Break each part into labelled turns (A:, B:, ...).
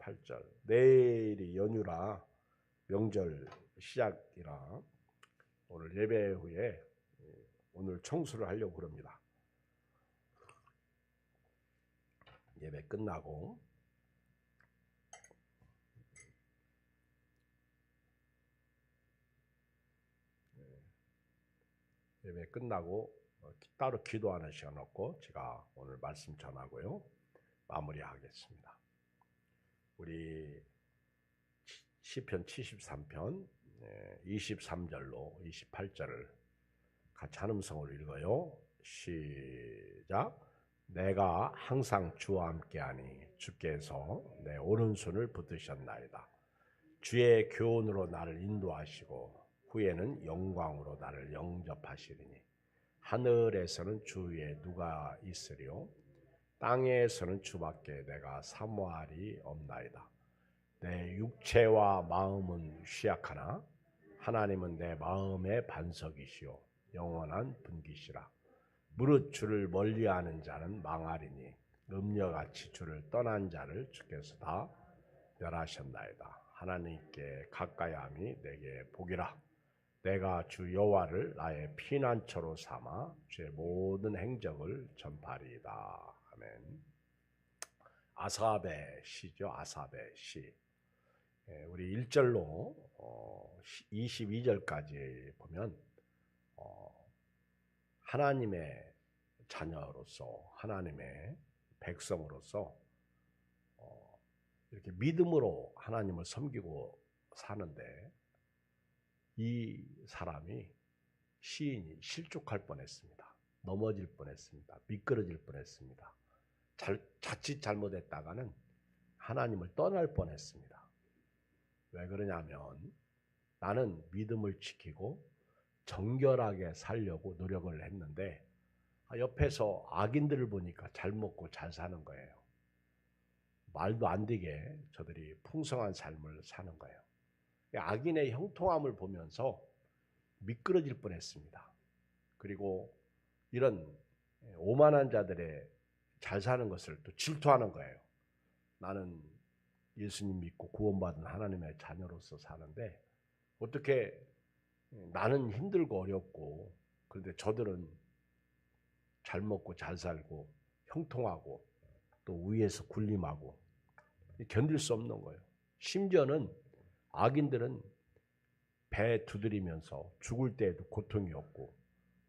A: 28절. 내일이 연휴라 명절 시작이라 오늘 예배 후에 오늘 청소를 하려고 그럽니다. 예배 끝나고 따로 기도하는 시간 없고 제가 오늘 말씀 전하고요. 마무리하겠습니다. 우리 시편 73편 23절로 28절을 같이 한 음성으로 읽어요. 시작. 내가 항상 주와 함께하니 주께서 내 오른손을 붙드셨나이다. 주의 교훈으로 나를 인도하시고 후에는 영광으로 나를 영접하시리니 하늘에서는 주 위에 누가 있으리요 땅에서는 주밖에 내가 사모할이 없나이다. 내 육체와 마음은 쉬약하나 하나님은 내 마음의 반석이시요 영원한 분기시라. 무릇 주를 멀리하는 자는 망하리니 음녀같이 주를 떠난 자를 주께서 다 멸하셨나이다. 하나님께 가까이함이 내게 복이라. 내가 주 여호와를 나의 피난처로 삼아 주의 모든 행적을 전파리이다. 아멘. 아삽의 시죠. 아삽의 시. 우리 1절로 22절까지 보면 하나님의 자녀로서 하나님의 백성으로서 이렇게 믿음으로 하나님을 섬기고 사는데 이 사람이 시인이 실족할 뻔했습니다. 넘어질 뻔했습니다. 미끄러질 뻔했습니다. 자칫 잘못했다가는 하나님을 떠날 뻔했습니다. 왜 그러냐면 나는 믿음을 지키고 정결하게 살려고 노력을 했는데 옆에서 악인들을 보니까 잘 먹고 잘 사는 거예요. 말도 안 되게 저들이 풍성한 삶을 사는 거예요. 악인의 형통함을 보면서 미끄러질 뻔했습니다. 그리고 이런 오만한 자들의 잘 사는 것을 또 질투하는 거예요. 나는 예수님 믿고 구원받은 하나님의 자녀로서 사는데 어떻게 나는 힘들고 어렵고 그런데 저들은 잘 먹고 잘 살고 형통하고 또 위에서 군림하고 견딜 수 없는 거예요. 심지어는 악인들은 배 두드리면서 죽을 때에도 고통이 없고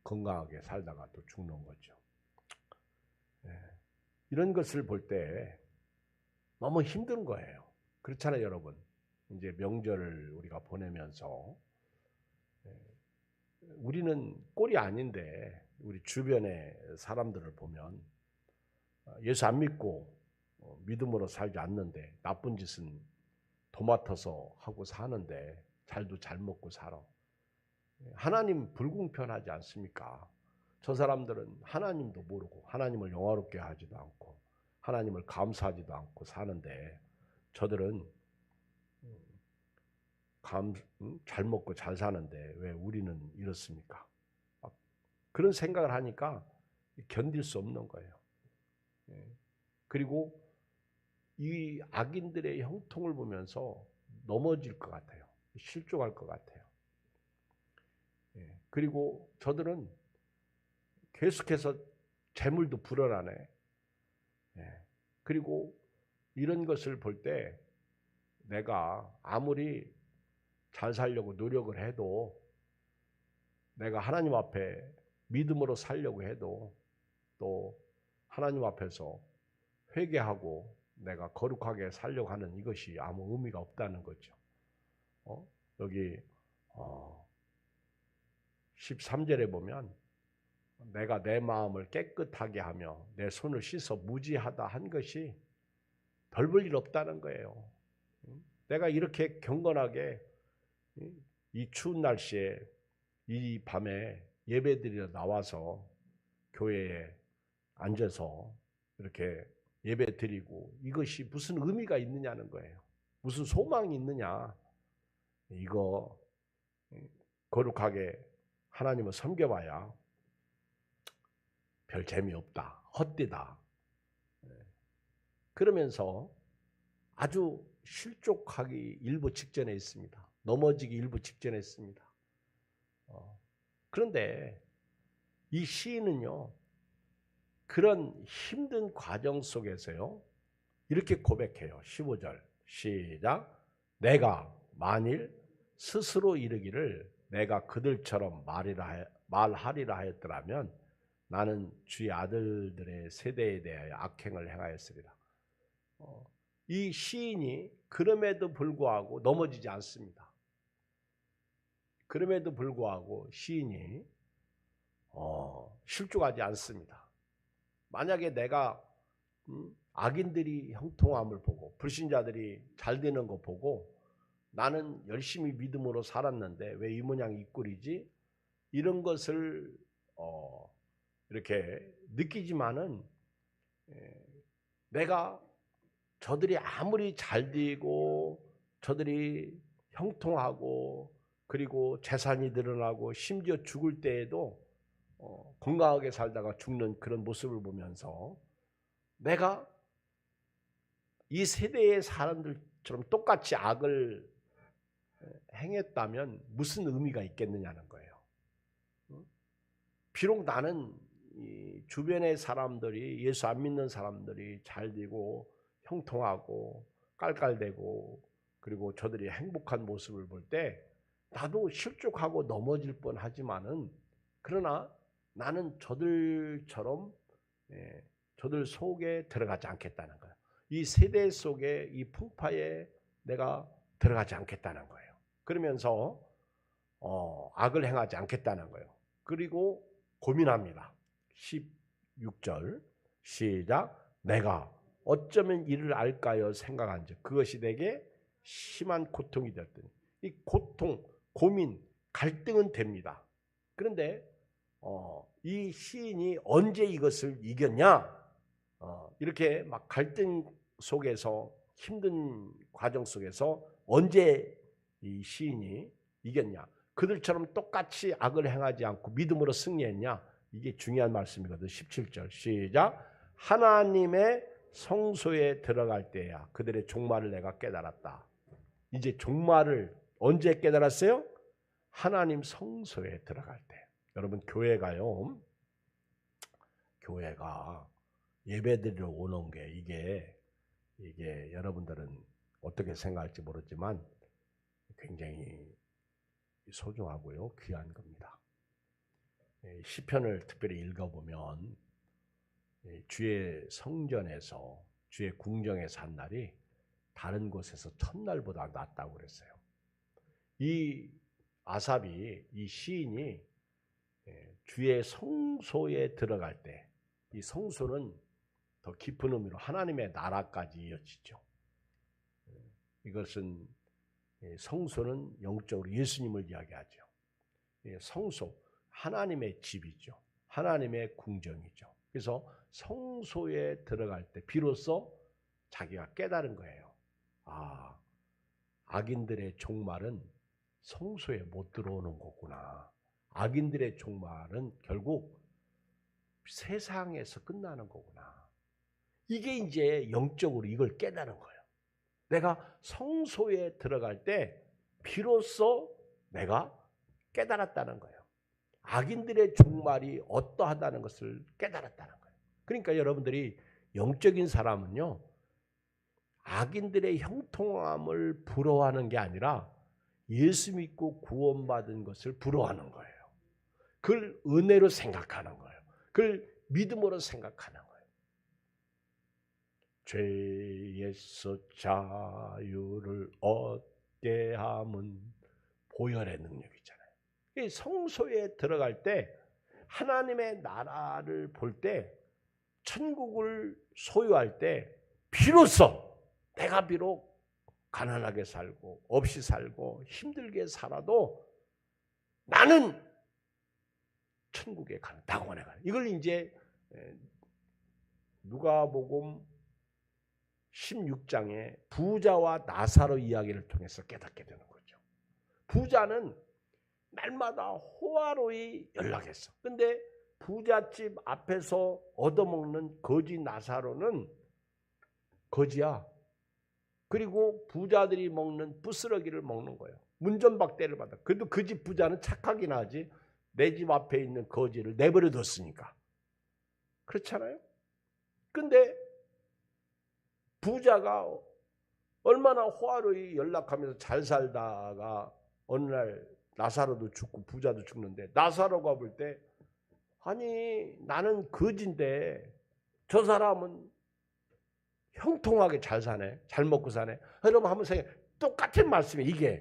A: 건강하게 살다가 또 죽는 거죠. 이런 것을 볼 때 너무 힘든 거예요. 그렇잖아요, 여러분. 이제 명절을 우리가 보내면서 우리는 꼴이 아닌데 우리 주변의 사람들을 보면 예수 안 믿고 믿음으로 살지 않는데 나쁜 짓은 도맡아서 하고 사는데 잘도 잘 먹고 살아. 하나님 불공평하지 않습니까? 저 사람들은 하나님도 모르고 하나님을 영화롭게 하지도 않고 하나님을 감사하지도 않고 사는데 저들은 잘 먹고 잘 사는데 왜 우리는 이렇습니까? 그런 생각을 하니까 견딜 수 없는 거예요. 그리고 이 악인들의 형통을 보면서 넘어질 것 같아요. 실족할 것 같아요. 그리고 저들은 계속해서 재물도 불어나네. 그리고 이런 것을 볼 때 내가 아무리 잘 살려고 노력을 해도 내가 하나님 앞에 믿음으로 살려고 해도 또 하나님 앞에서 회개하고 내가 거룩하게 살려고 하는 이것이 아무 의미가 없다는 거죠. 여기 13절에 보면 내가 내 마음을 깨끗하게 하며 내 손을 씻어 무지하다 한 것이 별 볼 일 없다는 거예요. 내가 이렇게 경건하게 이 추운 날씨에 이 밤에 예배드리러 나와서 교회에 앉아서 이렇게 예배드리고 이것이 무슨 의미가 있느냐는 거예요. 무슨 소망이 있느냐. 이거 거룩하게 하나님을 섬겨봐야 별 재미없다. 헛되다. 그러면서 아주 실족하기 일부 직전에 있습니다. 넘어지기 일부 직전에 있습니다. 그런데 이 시인은요, 그런 힘든 과정 속에서요, 이렇게 고백해요. 15절 시작. 내가 만일 스스로 이르기를 내가 그들처럼 말하리라 하였더라면 나는 주의 아들들의 세대에 대하여 악행을 행하였으리라. 이 시인이 그럼에도 불구하고 넘어지지 않습니다. 그럼에도 불구하고 시인이 실족하지 않습니다. 만약에 내가 악인들이 형통함을 보고 불신자들이 잘 되는 거 보고 나는 열심히 믿음으로 살았는데 왜 이 모양 이 꼴이지? 이런 것을 이렇게 느끼지만은 내가 저들이 아무리 잘 되고 저들이 형통하고 그리고 재산이 늘어나고 심지어 죽을 때에도 건강하게 살다가 죽는 그런 모습을 보면서 내가 이 세대의 사람들처럼 똑같이 악을 행했다면 무슨 의미가 있겠느냐는 거예요. 비록 나는 이 주변의 사람들이 예수 안 믿는 사람들이 잘 되고 형통하고 깔깔대고 그리고 저들이 행복한 모습을 볼 때 나도 실족하고 넘어질 뻔하지만은 그러나 나는 저들처럼 저들 속에 들어가지 않겠다는 거예요. 이 세대 속에 이 풍파에 내가 들어가지 않겠다는 거예요. 그러면서 악을 행하지 않겠다는 거예요. 그리고 고민합니다. 16절 시작. 내가 어쩌면 이를 알까요 생각한즉 그것이 내게 심한 고통이 되었더니 이 고통, 고민, 갈등은 됩니다. 그런데 이 시인이 언제 이것을 이겼냐? 이렇게 막 갈등 속에서 힘든 과정 속에서 언제 이 시인이 이겼냐? 그들처럼 똑같이 악을 행하지 않고 믿음으로 승리했냐? 이게 중요한 말씀이거든. 17절 시작. 하나님의 성소에 들어갈 때야 그들의 종말을 내가 깨달았다. 이제 종말을 언제 깨달았어요? 하나님 성소에 들어갈 때. 여러분 교회가요. 교회가 예배드리러 오는 게 이게 여러분들은 어떻게 생각할지 모르지만 굉장히 소중하고요. 귀한 겁니다. 시편을 특별히 읽어보면 주의 성전에서 주의 궁정에서 한 날이 다른 곳에서 첫날보다 낫다고 그랬어요. 이 아삽이 이 시인이 주의 성소에 들어갈 때 이 성소는 더 깊은 의미로 하나님의 나라까지 이어지죠. 이것은 성소는 영적으로 예수님을 이야기하죠. 성소, 하나님의 집이죠. 하나님의 궁정이죠. 그래서 성소에 들어갈 때 비로소 자기가 깨달은 거예요. 아, 악인들의 종말은 성소에 못 들어오는 거구나. 악인들의 종말은 결국 세상에서 끝나는 거구나. 이게 이제 영적으로 이걸 깨달은 거예요. 내가 성소에 들어갈 때 비로소 내가 깨달았다는 거예요. 악인들의 종말이 어떠하다는 것을 깨달았다는 거예요. 그러니까 여러분들이 영적인 사람은요, 악인들의 형통함을 부러워하는 게 아니라 예수 믿고 구원받은 것을 부러워하는 거예요. 그걸 은혜로 생각하는 거예요. 그걸 믿음으로 생각하는 거예요. 죄에서 자유를 얻게 함은 보혈의 능력이잖아요. 이 성소에 들어갈 때 하나님의 나라를 볼 때 천국을 소유할 때 비로소 내가 비록 가난하게 살고 없이 살고 힘들게 살아도 나는 천국에 가는 낙원에 가는 이걸 이제 누가복음 16장에 부자와 나사로 이야기를 통해서 깨닫게 되는 거죠. 부자는 날마다 호화로이 연락했어. 근데 부잣집 앞에서 얻어먹는 거지 나사로는 거지야. 그리고 부자들이 먹는 부스러기를 먹는 거예요. 문전박대를 받아. 그래도 그 집 부자는 착하긴 하지. 내 집 앞에 있는 거지를 내버려 뒀으니까. 그렇잖아요. 근데 부자가 얼마나 호화로이 연락하면서 잘 살다가 어느 날 나사로도 죽고 부자도 죽는데, 나사로가 볼 때 아니 나는 거지인데 저 사람은 형통하게 잘 사네, 잘 먹고 사네. 여러분 한번 생각해. 똑같은 말씀이에요.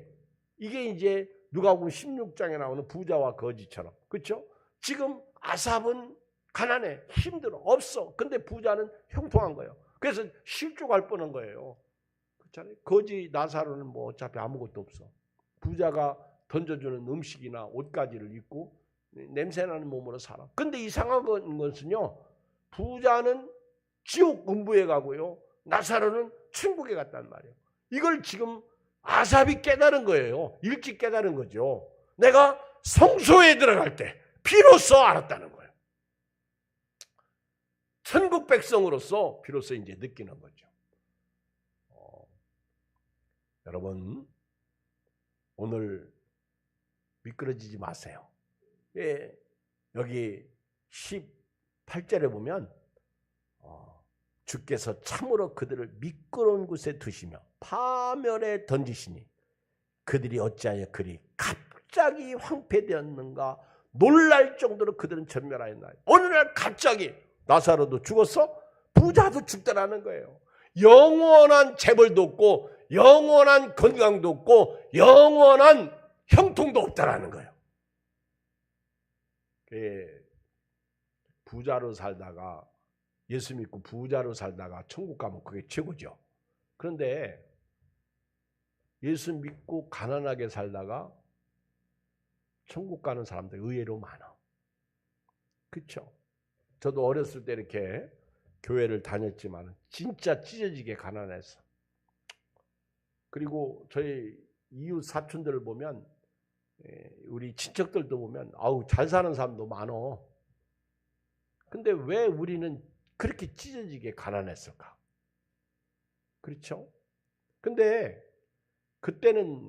A: 이게 이제 누가복음 16장에 나오는 부자와 거지처럼. 그렇죠? 지금 아삽은 가난해, 힘들어, 없어. 근데 부자는 형통한 거예요. 그래서 실족할 뻔한 거예요. 그렇잖아요. 거지 나사로는 뭐 어차피 아무것도 없어. 부자가 던져주는 음식이나 옷가지를 입고 냄새나는 몸으로 살아. 근데 이상한 것은요, 부자는 지옥 음부에 가고요, 나사로는 천국에 갔단 말이에요. 이걸 지금 아삽이 깨달은 거예요. 일찍 깨달은 거죠. 내가 성소에 들어갈 때 비로소 알았다는 거예요. 천국 백성으로서 비로소 이제 느끼는 거죠. 여러분, 오늘 미끄러지지 마세요. 예, 여기 18절에 보면 주께서 참으로 그들을 미끄러운 곳에 두시며 파멸에 던지시니 그들이 어찌하여 그리 갑자기 황폐되었는가 놀랄 정도로 그들은 전멸하였나요. 어느 날 갑자기 나사로도 죽었어, 부자도 죽더라는 거예요. 영원한 재벌도 없고 영원한 건강도 없고 영원한 형통도 없다라는 거예요. 부자로 살다가, 예수 믿고 부자로 살다가 천국 가면 그게 최고죠. 그런데 예수 믿고 가난하게 살다가 천국 가는 사람들 의외로 많아. 그렇죠? 저도 어렸을 때 이렇게 교회를 다녔지만 진짜 찢어지게 가난했어. 그리고 저희 이웃 사촌들을 보면, 우리 친척들도 보면 아우 잘 사는 사람도 많어. 근데 왜 우리는 그렇게 찢어지게 가난했을까? 그렇죠? 근데 그때는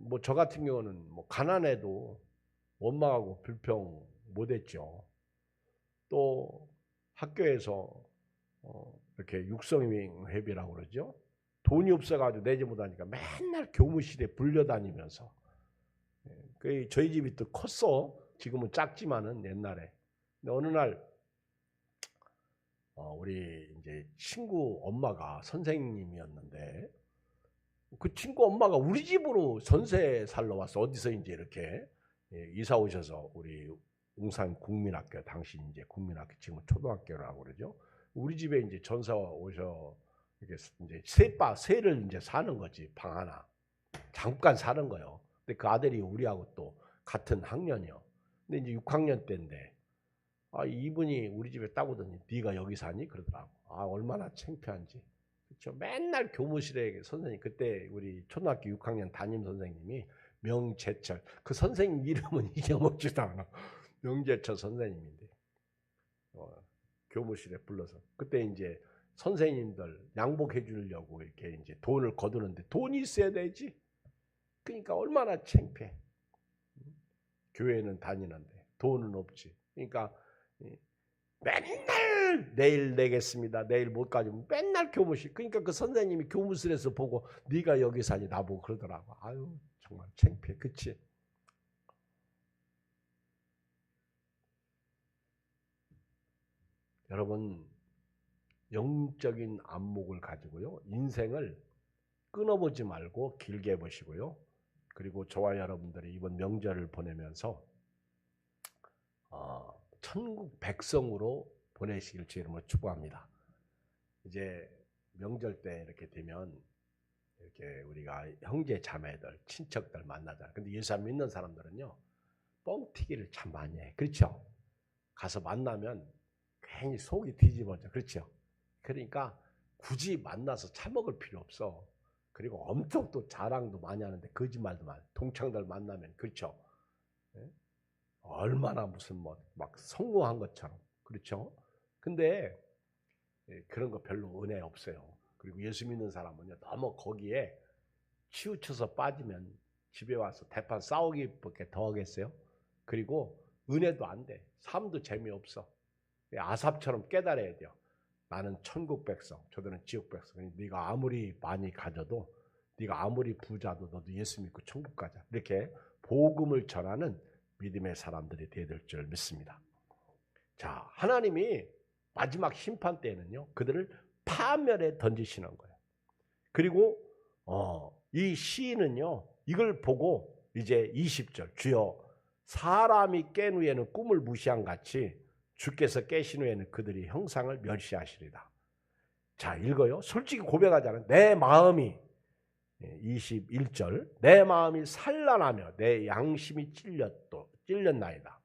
A: 뭐 저 같은 경우는 뭐 가난해도 원망하고 불평 못했죠. 또 학교에서 이렇게 육성회비라고 그러죠. 돈이 없어가지고 내지 못하니까 맨날 교무실에 불려다니면서, 저희 집이 또 컸어. 지금은 작지만은 옛날에. 근데 어느 날 우리 이제 친구 엄마가 선생님이었는데, 그 친구 엄마가 우리 집으로 전세 살러 왔어. 어디서 이제 이렇게 이사 오셔서 우리 웅산 국민학교, 당시 이제 국민학교, 지금 초등학교라고 그러죠. 우리 집에 이제 전세 오셔 이렇게 이제 새를 이제 사는 거지. 방 하나 잠깐 사는 거예요. 근데 그 아들이 우리하고 또 같은 학년이요. 근데 이제 6학년 때인데, 이분이 우리 집에 딱 오더니 네가 여기 사니? 그러더라고. 얼마나 창피한지. 그렇죠. 맨날 교무실에 선생님, 그때 우리 초등학교 6학년 담임 선생님이 명재철, 그 선생님 이름은 잊어먹지도 않아. 명재철 선생님인데 교무실에 불러서 그때 이제 선생님들 양복해 주려고 이렇게 이제 돈을 거두는데 돈이 있어야 되지. 그러니까 얼마나 창피해. 교회는 다니는데 돈은 없지. 그러니까 맨날 내일 내겠습니다, 내일 못 가지고 맨날 교무실. 그러니까 그 선생님이 교무실에서 보고 네가 여기 사니 나보고 그러더라고. 아유 정말 창피해. 그치? 여러분, 영적인 안목을 가지고요, 인생을 끊어보지 말고 길게 보시고요. 그리고 저와 여러분들이 이번 명절을 보내면서 천국 백성으로 보내시길 주님으로 축복합니다. 이제 명절 때 이렇게 되면 이렇게 우리가 형제 자매들, 친척들 만나잖아요. 근데 예수 안 믿는 사람들은요, 뻥튀기를 참 많이 해. 그렇죠? 가서 만나면 괜히 속이 뒤집어져. 그렇죠? 그러니까 굳이 만나서 차 먹을 필요 없어. 그리고 엄청 또 자랑도 많이 하는데 거짓말도 많이. 동창들 만나면. 그렇죠? 얼마나 무슨 뭐 막 성공한 것처럼. 그렇죠? 근데 그런 거 별로 은혜 없어요. 그리고 예수 믿는 사람은요, 너무 거기에 치우쳐서 빠지면 집에 와서 대판 싸우기밖에 더 하겠어요? 그리고 은혜도 안 돼. 삶도 재미없어. 아삽처럼 깨달아야 돼요. 나는 천국 백성, 저들은 지옥 백성. 네가 아무리 많이 가져도, 네가 아무리 부자도 너도 예수 믿고 천국 가자. 이렇게 복음을 전하는 믿음의 사람들이 되어야 될 줄 믿습니다. 자, 하나님이 마지막 심판 때에는요, 그들을 파멸에 던지시는 거예요. 그리고 이 시인은요, 이걸 보고 이제 20절, 주여 사람이 깬 후에는 꿈을 무시한 같이 주께서 깨신 후에는 그들이 형상을 멸시하시리라. 자, 읽어요. 솔직히 고백하자면 내 마음이 21절 내 마음이 산란하며 내 양심이 찔렸나이다.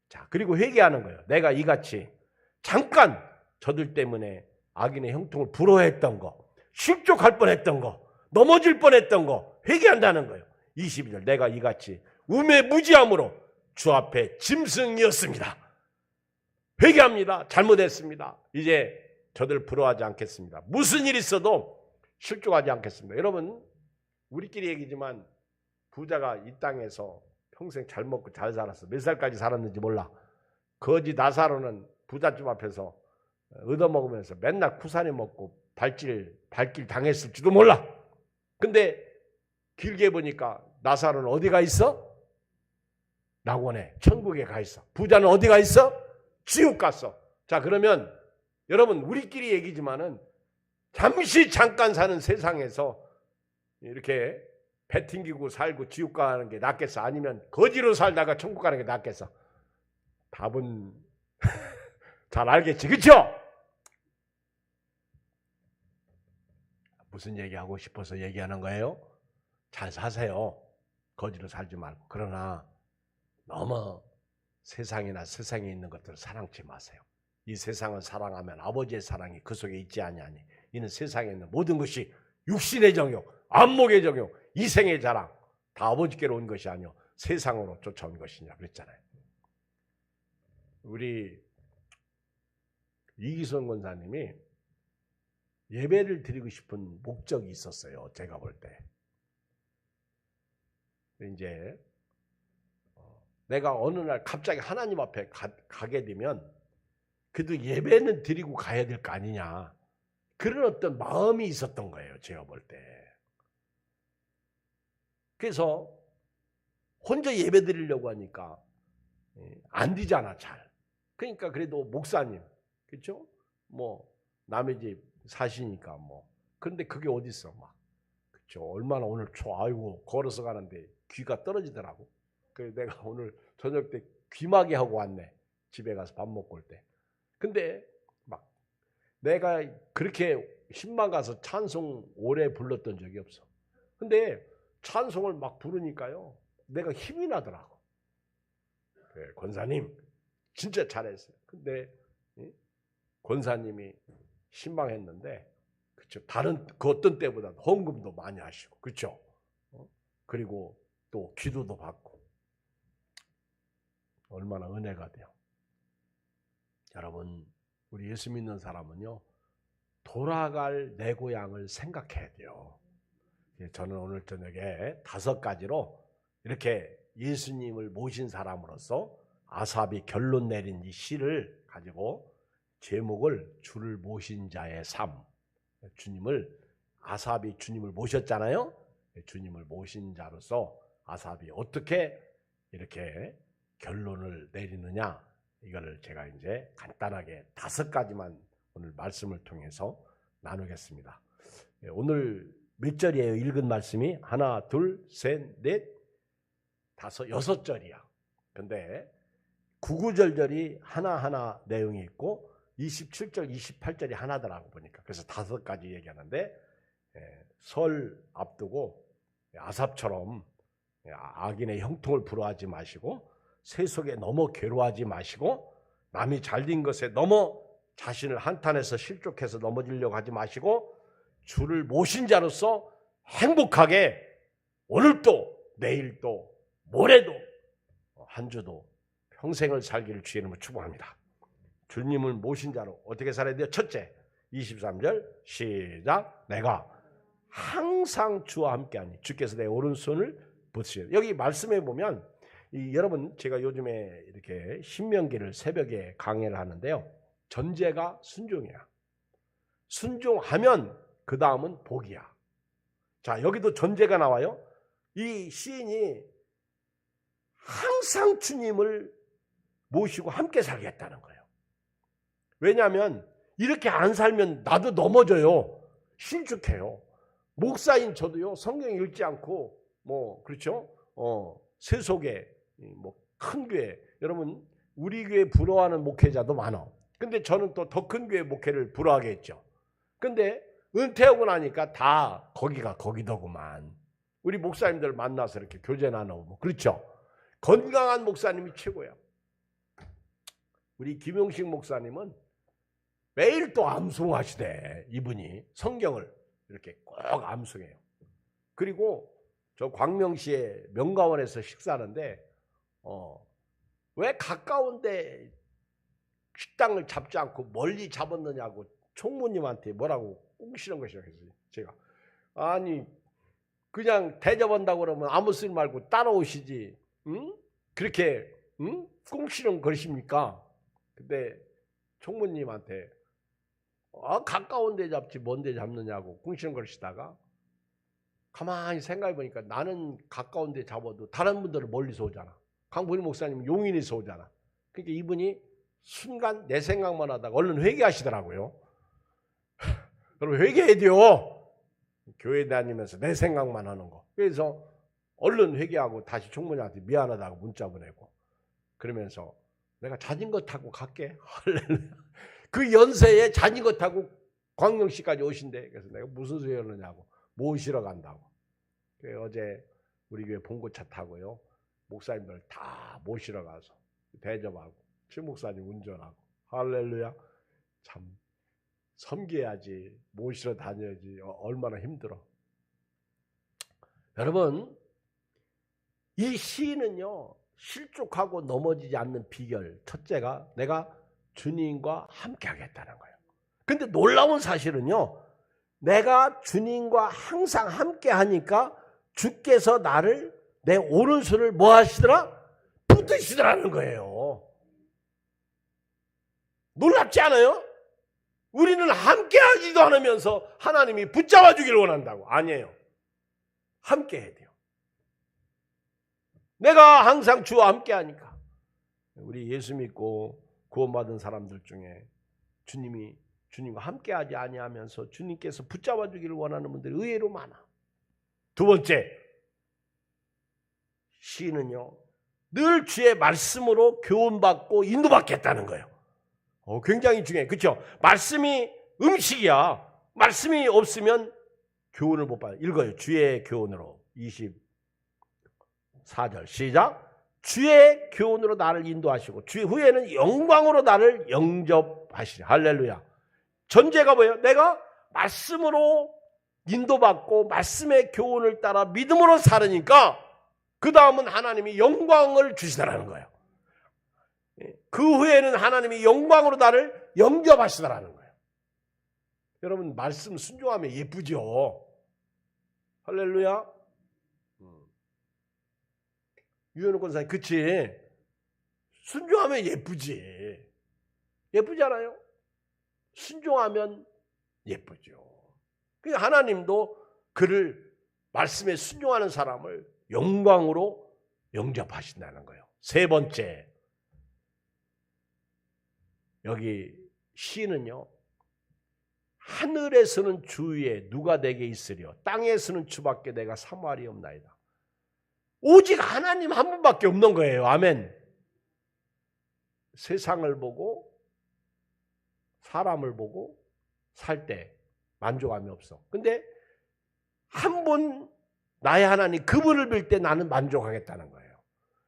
A: 자, 그리고 회개하는 거예요. 내가 이같이 잠깐 저들 때문에 악인의 형통을 부러워했던 거, 실족할 뻔했던 거, 넘어질 뻔했던 거 회개한다는 거예요. 22절 내가 이같이 우매무지함으로 주 앞에 짐승이었습니다. 회개합니다. 잘못했습니다. 이제 저들 부러워하지 않겠습니다. 무슨 일 있어도 실족하지 않겠습니다. 여러분, 우리끼리 얘기지만 부자가 이 땅에서 평생 잘 먹고 잘 살았어. 몇 살까지 살았는지 몰라. 거지 나사로는 부잣집 앞에서 얻어먹으면서 맨날 쿠사리 먹고 발길 당했을지도 몰라. 근데 길게 보니까 나사로는 어디가 있어? 낙원에, 천국에 가 있어. 부자는 어디가 있어? 지옥 갔어. 자, 그러면 여러분, 우리끼리 얘기지만은 잠깐 사는 세상에서 이렇게 배 튕기고 살고 지옥 가는 게 낫겠어? 아니면 거지로 살다가 천국 가는 게 낫겠어? 답은 잘 알겠지, 그렇죠? 무슨 얘기하고 싶어서 얘기하는 거예요? 잘 사세요. 거지로 살지 말고. 그러나 너무 세상이나 세상에 있는 것들을 사랑치 마세요. 이 세상을 사랑하면 아버지의 사랑이 그 속에 있지 아니하니 이는 세상에 있는 모든 것이 육신의 정욕, 안목의 정욕, 이생의 자랑 다 아버지께로 온 것이 아니요 세상으로 쫓아온 것이냐 그랬잖아요. 우리 이기선 권사님이 예배를 드리고 싶은 목적이 있었어요. 제가 볼 때. 이제 내가 어느 날 갑자기 하나님 앞에 가게 되면 그래도 예배는 드리고 가야 될 거 아니냐. 그런 어떤 마음이 있었던 거예요. 제가 볼 때. 그래서 혼자 예배 드리려고 하니까 안 되잖아, 잘. 그러니까 그래도 목사님, 그렇죠? 뭐 남의 집 사시니까 뭐. 그런데 그게 어디 있어, 막. 그렇죠? 얼마나 오늘 아이고 걸어서 가는데 귀가 떨어지더라고. 그래서 내가 오늘 저녁 때 귀마개 하고 왔네. 집에 가서 밥 먹고 올 때. 근데 막 내가 그렇게 힘만 가서 찬송 오래 불렀던 적이 없어. 근데 찬송을 막 부르니까요. 내가 힘이 나더라고. 그래, 권사님 진짜 잘했어요. 근데 권사님이 신방했는데 그렇죠. 다른 그 어떤 때보다 헌금도 많이 하시고 그렇죠. 그리고 또 기도도 받고 얼마나 은혜가 돼요. 여러분, 우리 예수 믿는 사람은요, 돌아갈 내 고향을 생각해야 돼요. 저는 오늘 저녁에 5가지로 이렇게 예수님을 모신 사람으로서 아삽이 결론 내린 이 시를 가지고 제목을 주를 모신 자의 삶. 아삽이 주님을 모셨잖아요. 주님을 모신 자로서 아삽이 어떻게 이렇게 결론을 내리느냐, 이거를 제가 이제 간단하게 5가지만 오늘 말씀을 통해서 나누겠습니다. 오늘 몇 절이에요? 읽은 말씀이 하나, 둘, 셋, 넷, 다섯, 6절이야. 근데 구구절절이 하나하나 내용이 있고 27절, 28절이 하나더라고 보니까. 그래서 5가지 얘기하는데 설 앞두고 아삽처럼 악인의 형통을 부러워하지 마시고 세속에 너무 괴로워하지 마시고 남이 잘된 것에 너무 자신을 한탄해서 실족해서 넘어지려고 하지 마시고 주를 모신 자로서 행복하게 오늘도 내일도 모레도 한 주도 평생을 살기를 주의 이름으로 축복합니다. 주님을 모신 자로 어떻게 살아야 돼요? 첫째, 23절 시작. 내가 항상 주와 함께하니 주께서 내 오른손을 붙으시오. 여기 말씀해 보면 여러분 제가 요즘에 이렇게 신명기를 새벽에 강해를 하는데요. 전제가 순종이야. 순종하면 그 다음은 복이야. 자, 여기도 전제가 나와요. 이 시인이 항상 주님을 모시고 함께 살겠다는 거예요. 왜냐하면 이렇게 안 살면 나도 넘어져요. 실족해요. 목사인 저도요, 성경 읽지 않고 그렇죠? 세속에 큰 교회, 여러분 우리 교회 부러워하는 목회자도 많아. 근데 저는 또 더 큰 교회 목회를 부러워하겠죠. 근데 은퇴하고 나니까 다 거기가 거기더구만. 우리 목사님들 만나서 이렇게 교제 나누고 그렇죠? 건강한 목사님이 최고야. 우리 김용식 목사님은 매일 또 암송하시대. 이분이 성경을 이렇게 꼭 암송해요. 그리고 저 광명시의 명가원에서 식사하는데 왜 가까운데 식당을 잡지 않고 멀리 잡았느냐고 총무님한테 뭐라고 꿍시는 것이라고 했어요. 제가 아니 그냥 대접한다고 그러면 아무 소리 말고 따라오시지. 응? 그렇게 꿍시는 것입니까? 근데 총무님한테 가까운 데 잡지 먼 데 잡느냐고 꿍시는 것이다가 가만히 생각해 보니까 나는 가까운 데 잡아도 다른 분들은 멀리서 오잖아. 강보리 목사님은 용인에서 오잖아. 그러니까 이분이 순간 내 생각만 하다가 얼른 회개하시더라고요. 그럼 회개해야 돼요. 교회 다니면서 내 생각만 하는 거. 그래서 얼른 회개하고 다시 총무님한테 미안하다고 문자 보내고 그러면서 내가 자전거 타고 갈게. 그 연세에 자전거 타고 광명시까지 오신대. 그래서 내가 무슨 소리 하느냐고 모시러 간다고. 어제 우리 교회 봉고차 타고요. 목사님들 다 모시러 가서 대접하고 최 목사님 운전하고 할렐루야. 참 섬겨야지 모시러 다녀야지 얼마나 힘들어. 여러분 이 시인은요 실족하고 넘어지지 않는 비결 첫째가 내가 주님과 함께 하겠다는 거예요. 근데 놀라운 사실은요 내가 주님과 항상 함께 하니까 주께서 나를 내 오른손을 뭐 하시더라? 붙드시더라는 거예요. 놀랍지 않아요? 우리는 함께 하지도 않으면서 하나님이 붙잡아 주기를 원한다고. 아니에요. 함께 해야 돼요. 내가 항상 주와 함께 하니까. 우리 예수 믿고 구원받은 사람들 중에 주님과 함께 하지 아니하면서 주님께서 붙잡아 주기를 원하는 분들이 의외로 많아. 두 번째, 시인은요 늘 주의 말씀으로 교훈받고 인도받겠다는 거예요. 굉장히 중요해. 그렇죠? 말씀이 음식이야. 말씀이 없으면 교훈을 못 받아요. 읽어요. 주의 교훈으로 24절 시작. 주의 교훈으로 나를 인도하시고 주의 후에는 영광으로 나를 영접하시리. 할렐루야. 전제가 뭐예요? 내가 말씀으로 인도받고 말씀의 교훈을 따라 믿음으로 살으니까 그 다음은 하나님이 영광을 주시더라는 거예요. 그 후에는 하나님이 영광으로 나를 영접하시더라는 거예요. 여러분 말씀 순종하면 예쁘죠? 할렐루야. 유현우 권사님 그치? 순종하면 예쁘지. 예쁘잖아요? 순종하면 예쁘죠. 그러니까 하나님도 그를 말씀에 순종하는 사람을 영광으로 영접하신다는 거예요. 세 번째, 여기 시는요 하늘에서는 주 위에 누가 내게 있으리요 땅에서는 주밖에 내가 사모하리 없나이다. 오직 하나님 한 분밖에 없는 거예요. 아멘. 세상을 보고 사람을 보고 살 때 만족함이 없어. 근데 한 분 나의 하나님 그분을 빌 때 나는 만족하겠다는 거예요.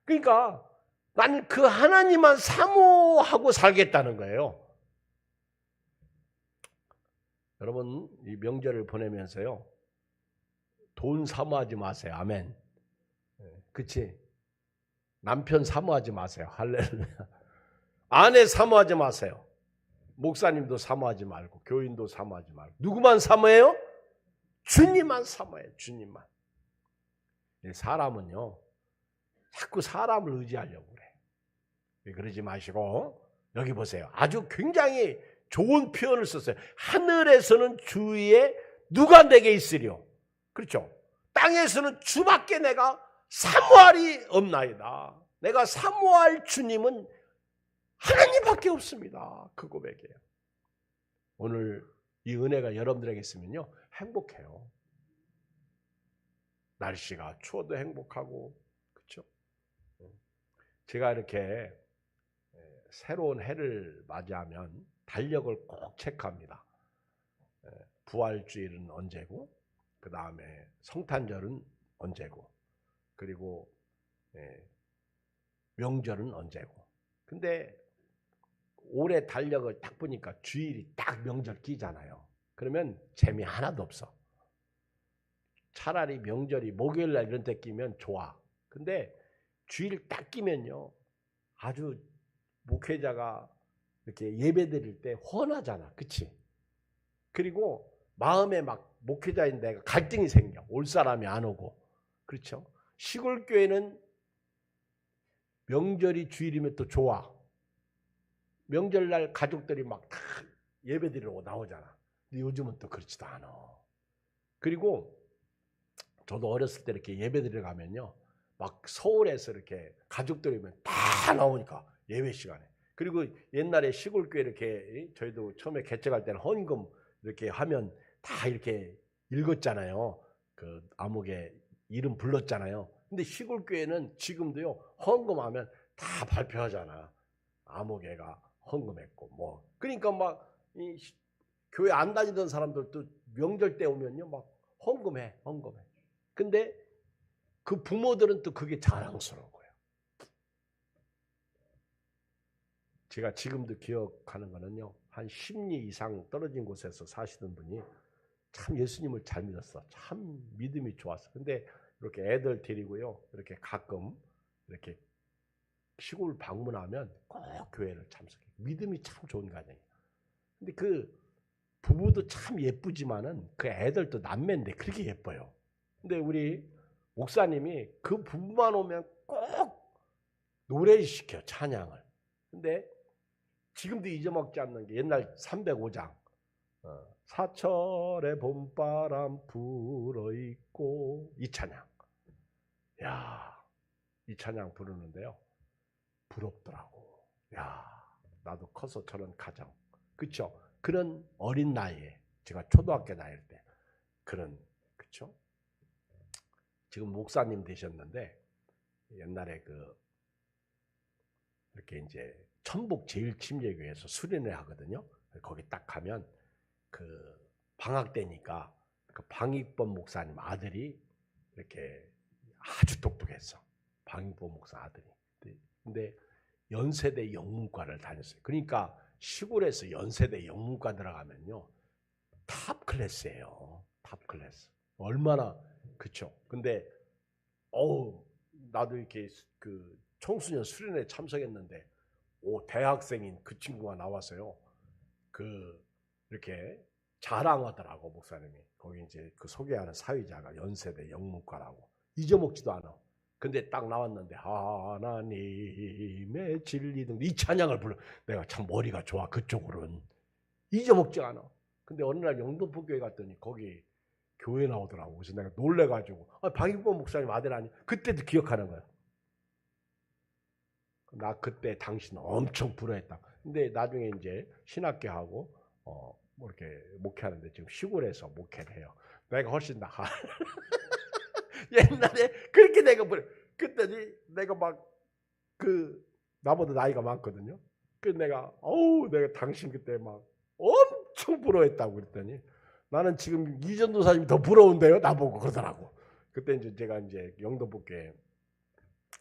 A: 그러니까 나는 그 하나님만 사모하고 살겠다는 거예요. 여러분 이 명절을 보내면서요 돈 사모하지 마세요. 아멘. 그치? 남편 사모하지 마세요. 할렐루야. 아내 사모하지 마세요. 목사님도 사모하지 말고 교인도 사모하지 말고 누구만 사모해요? 주님만 사모해요. 주님만. 사람은요 자꾸 사람을 의지하려고 그래. 그러지 마시고 여기 보세요. 아주 굉장히 좋은 표현을 썼어요. 하늘에서는 주위에 누가 내게 있으리요? 그렇죠. 땅에서는 주밖에 내가 사모할이 없나이다. 내가 사모할 주님은 하나님밖에 없습니다. 그 고백이에요. 오늘 이 은혜가 여러분들에게 있으면요 행복해요. 날씨가 추워도 행복하고, 그렇죠? 제가 이렇게 새로운 해를 맞이하면 달력을 꼭 체크합니다. 부활주일은 언제고, 그 다음에 성탄절은 언제고, 그리고 명절은 언제고. 근데 올해 달력을 딱 보니까 주일이 딱 명절 끼잖아요. 그러면 재미 하나도 없어. 차라리 명절이 목요일날 이런 데 끼면 좋아. 근데 주일 딱 끼면요 아주 목회자가 이렇게 예배 드릴 때 헌하잖아. 그치? 그리고 마음에 막 목회자인 내가 갈등이 생겨. 올 사람이 안 오고. 그렇죠? 시골 교회는 명절이 주일이면 또 좋아. 명절날 가족들이 막 다 예배 드리러 나오잖아. 근데 요즘은 또 그렇지도 않아. 그리고 저도 어렸을 때 이렇게 예배 드리러 가면요 막 서울에서 이렇게 가족들이 다 나오니까 예배 시간에. 그리고 옛날에 시골 교회 이렇게 저희도 처음에 개척할 때는 헌금 이렇게 하면 다 이렇게 읽었잖아요. 그 암흑에 이름 불렀잖아요. 근데 시골 교회는 지금도요 헌금하면 다 발표하잖아. 암흑에가 헌금했고 뭐. 그러니까 막 이 교회 안 다니던 사람들도 명절 때 오면요 막 헌금해. 근데 그 부모들은 또 그게 자랑스러운 거예요. 제가 지금도 기억하는 거는요 한 10리 이상 떨어진 곳에서 사시던 분이 참 예수님을 잘 믿었어. 참 믿음이 좋았어. 근데 이렇게 애들 데리고요 이렇게 가끔 이렇게 시골 방문하면 꼭 교회를 참석해. 믿음이 참 좋은 가정이에요. 근데 그 부부도 참 예쁘지만은 그 애들도 남매인데 그렇게 예뻐요. 근데 우리 목사님이 그 부부만 오면 꼭 노래시켜 찬양을. 근데 지금도 잊어먹지 않는 게 옛날 305장 사철의 봄바람 불어있고 이 찬양. 야, 이 찬양 부르는데요 부럽더라고. 야, 나도 커서 저런 가정. 그쵸? 그런 어린 나이에 제가 초등학교 나이일 때 그런, 그쵸? 지금 목사님 되셨는데 옛날에 그 이렇게 이제 천북 제일침례교회에서 수련회 하거든요. 거기 딱 가면 그 방학 때니까 그 방익범 목사님 아들이 이렇게 아주 똑똑했어. 방익범 목사 아들이. 근데 연세대 영문과를 다녔어요. 그러니까 시골에서 연세대 영문과 들어가면요 탑 클래스예요. 탑 클래스. 얼마나 그쵸? 근데 나도 이렇게 그 청소년 수련회 참석했는데 대학생인 그 친구가 나와서요. 그 이렇게 자랑하더라고 목사님이. 거기 이제 그 소개하는 사회자가 연세대 영문과라고. 잊어먹지도 않아. 근데 딱 나왔는데 하나님의 진리 등 이 찬양을 불러. 내가 참 머리가 좋아. 그쪽으로는 잊어먹지 않아. 근데 어느 날 영등포 교회 갔더니 거기 교회 나오더라고. 그래서 내가 놀래가지고 방익범 목사님 아들 아니. 그때도 기억하는 거야. 나 그때 당신 엄청 불화했다. 근데 나중에 이제 신학교하고 뭐 이렇게 목회하는데 지금 시골에서 목회를 해요. 내가 훨씬 나아. 옛날에 그렇게 내가 그랬더니 내가 막 나보다 나이가 많거든요. 그래서 내가 당신 그때 막 엄청 부러워했다고 그랬더니 나는 지금 이전도사님이 더 부러운데요. 나보고 그러더라고. 그때 이제 제가 이제 영등포교회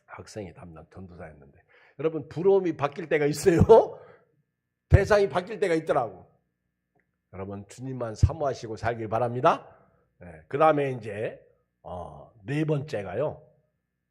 A: 학생회 담당 전도사였는데 여러분 부러움이 바뀔 때가 있어요. 대상이 바뀔 때가 있더라고. 여러분 주님만 사모하시고 살길 바랍니다. 네, 그 다음에 이제 네 번째가요.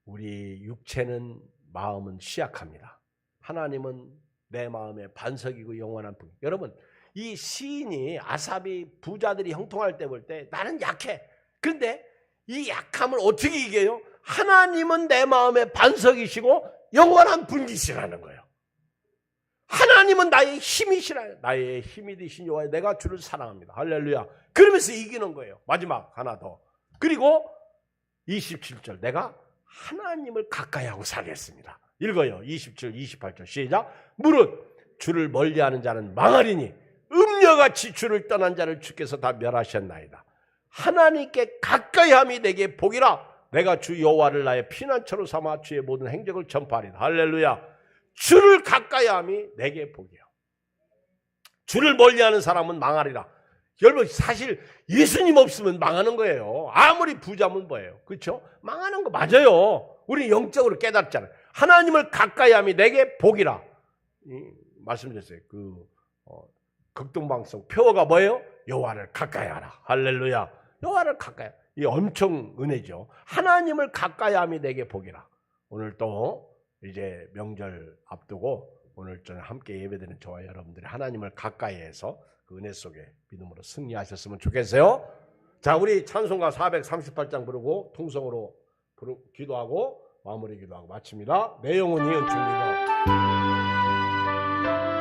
A: 우리 육체는 마음은 쉬약합니다. 하나님은 내 마음의 반석이고 영원한 분. 여러분, 이 시인이 아삽이 부자들이 형통할 때 볼 때 나는 약해. 그런데 이 약함을 어떻게 이겨요? 하나님은 내 마음의 반석이시고 영원한 분기시라는 거예요. 하나님은 나의 힘이시라. 나의 힘이 되신 여호와 내가 주를 사랑합니다. 할렐루야. 그러면서 이기는 거예요. 마지막 하나 더. 그리고 27절 내가 하나님을 가까이 하고 살겠습니다. 읽어요. 27, 28절 시작. 무릇 주를 멀리하는 자는 망하리니 음녀같이 주를 떠난 자를 주께서 다 멸하셨나이다. 하나님께 가까이함이 내게 복이라. 내가 주 여호와를 나의 피난처로 삼아 주의 모든 행적을 전파하리다. 할렐루야. 주를 가까이함이 내게 복이요. 주를 멀리하는 사람은 망하리라. 여러분 사실 예수님 없으면 망하는 거예요. 아무리 부자면 뭐예요. 그렇죠? 망하는 거 맞아요. 우리 영적으로 깨닫잖아요. 하나님을 가까이함이 내게 복이라. 말씀드렸어요. 극동방송 표어가 뭐예요? 여호와를 가까이하라. 할렐루야. 여호와를 가까이. 이 엄청 은혜죠. 하나님을 가까이함이 내게 복이라. 오늘 또 이제 명절 앞두고 오늘 저녁 함께 예배드리는 저와 여러분들이 하나님을 가까이해서 그 은혜 속에 믿음으로 승리하셨으면 좋겠어요. 자, 우리 찬송가 438장 부르고 통성으로 기도하고 마무리 기도하고 마칩니다. 내 영혼이 은총이고